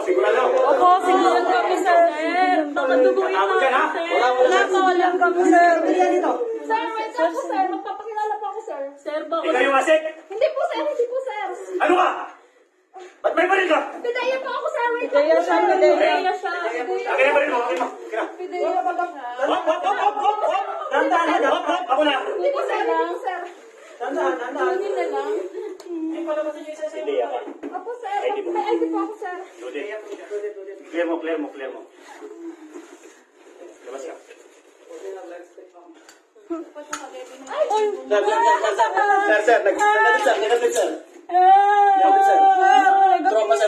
Sigurado. Opo, sigurado kami, sir. Baka duguin natin. Wala kami, sir. Sir, wait lang po, sir. Magpapakilala po ako, sir. Sir, baka... Ikaw yung asik? Hindi po, sir. Hindi po, sir. Ano ka? Ba't may baril ka? Pidaya po ako, sir. Wait lang Kaya po, siya, sir. kaya siya. Akin na baril mo, akin mo. Akin na. Pidaya po lang. Hop! Dandan, hop! Ako na. Hindi po, sir. Hindi po, sir. Dandan. Kunin na lang. Hindi ako. Opo, sir. May ID po ako, sir. Clear mo. Labas ka. Ay! Sir, nag-sir.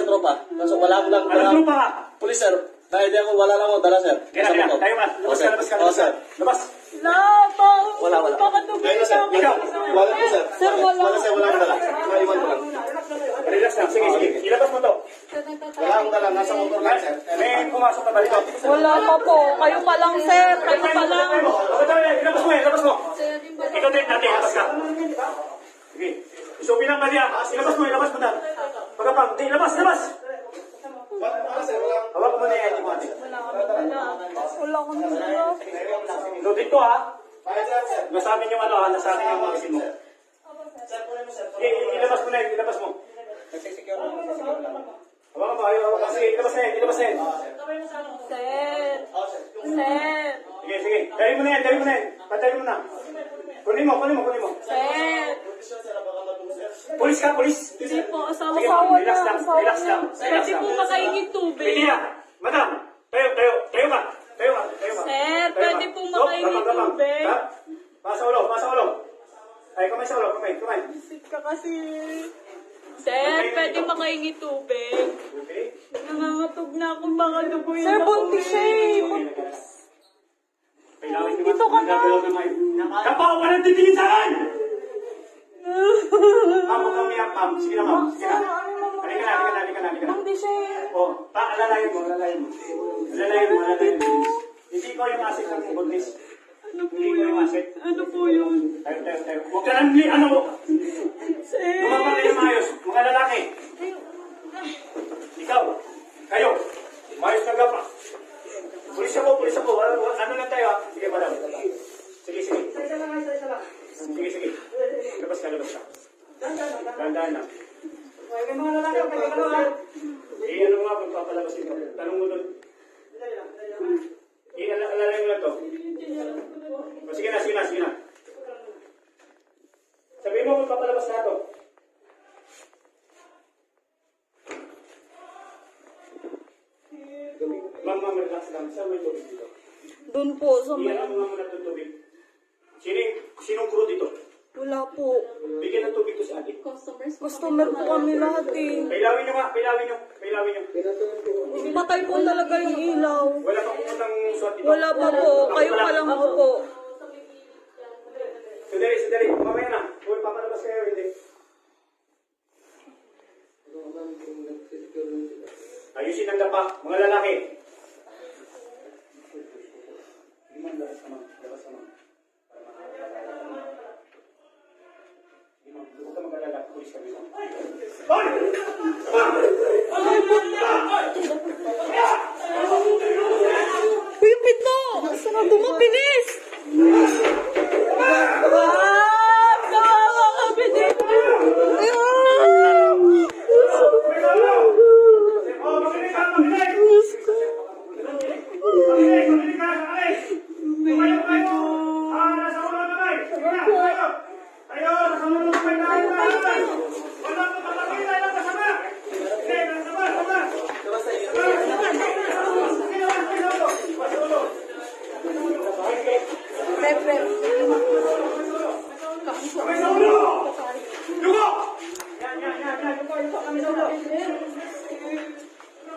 Tropa. Kaso wala mo lang. Ano pa ka? Pulis, sir. Dahil ako, wala lang ako dala, sir. Kaya, tayo ba? Labas ka. Oo, sir. Labas. Wala. Baka duguin Ayun, sir. namin. Ikaw. Wala po, sir. Sir, wala. Sir. Wala akong dala. Naiwan ko lang. Relax lang. Sige. Ilabas mo to. Wala akong dala. Nasa motor lang, sir. May pumasok na ba dito? Wala pa po. Kayo pa lang, sir. Kayo pa lang. Ilabas mo. Ikaw din, ate. Ilabas ka. Sige. Isupin ang bali. Ilabas mo na. Pagkapang. Ilabas. Wala, sir. Hawak mo na yan. Ate. Wala kang dala. Noted ko ha. Sir. Nasabi yung nasabi yung mga mo. Sir, kunin mo, sir. Ilabas mo na yun. Ilabas mo. Nagsisecure lang. Hawakan mo. Ayaw. Sige. Ilabas na yan. Sir. Oo, sir. Sir. Sige. Dali mo na yan. Patay mo na. Kunin mo. Sir. Sir, baka magulo, sir. Pulis ka. Hindi po. Asawa Sige, ko. relax lang. Pwede po makaingin tubig. Pwede na. Madam. Tayo ka. Sir, pwede po makaingin tubig. Pasa ulo. Ay, kamay sa ulo. Kamay. Sit ka kasi. Sir, pwede makaingin tubig. Okay. Nangangatog na ako. Baka duguin Sir, ako. buntis siya eh. Dito ka na. Kapaw, walang titingin sa akin! Ma'am, huwag kang umiyak, ma'am. Sige na, ma'am. Halika na. Buntis siya eh. O, alalayan mo. Hindi ko yung asik ng buntis. Ano po Hindi ko yung yun? asik. Ano po yun? Tayo. Huwag ka lang, ano mo? Sir. Lumabang kayo maayos. Mga lalaki. Ikaw. Kayo. Maayos na gapa. Pulis ako. Ano lang tayo, ha? Sige, madam. Sige. Sige. Labas ka. Dandan na. Ano nga pagpapalabas dito? Tanong mo doon. Alalay mo lang to. Sige na. Sabihin mo pagpapalabas na to. Ma'am, relax lang. Saan may tubig dito? Doon po sa may... Iyan mo muna itong tubig. Sinong crew dito? Wala po. Bigyan ng tubig to si ate. Customer po kami lahat eh. Pailawin nyo. Patay po talaga yung ilaw. Wala pa pupuntang suot dito. Wala pa po. Kayo pa lang ako po. Sandali. Mamaya na. Kung papalabas kayo, hindi. Ayusin ang dapa. Mga lalaki. Labas naman. Huwag ka mag-alala. Pulis kami. Hoy! Uy, yung pinto! Saan na bumabilis?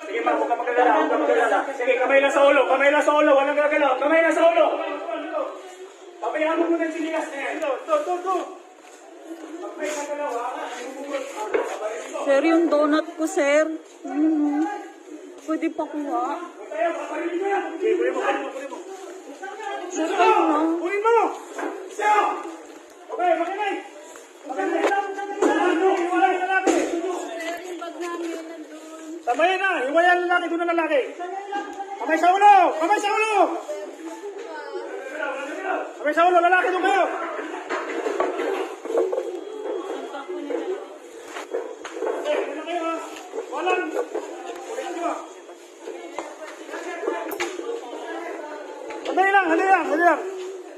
Sige, ma'am, huwag ka mag-alala. Sige, kamay lang sa ulo. Walang gagalaw. Kamay lang sa ulo. Papayaan mo muna yung sinilas na yan. Ito. Kamay lang galaw, ha? Sir, yung donut ko, sir. Pwede pa kuha. Tayo, paparilin mo yan. Sige, kunin mo. Sir, kayo na. Kunin mo! Siya! Okay, makinay! Makinay! Wala! Tamayin na. Hiwayan lalaki, doon na lalaki. Kamay sa ulo. Kamay sa ulo. Kamay sa ulo. Lalaki doon kayo. Okay, doon na kayo ha. Walang. Ulitin nyo. Sandali lang, sandali lang, sandali lang.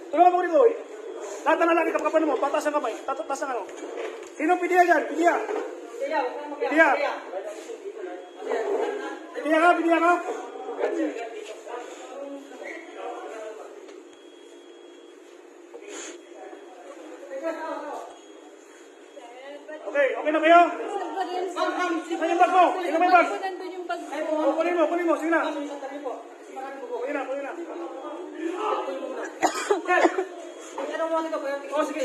Tulungan mo rito. Lahat na lalaki kapkapan mo. Patas ang kamay. Tatas ang ano. Sinong pidiya dyan? Pidiya. Pidiya. Pidiya ka, pidiya ka. Okay, okay na kayo? Saan yung bag mo? Sino may bag? Nandun yung bag ko. O, kunin mo. Sige na. Kunin na. O, sige.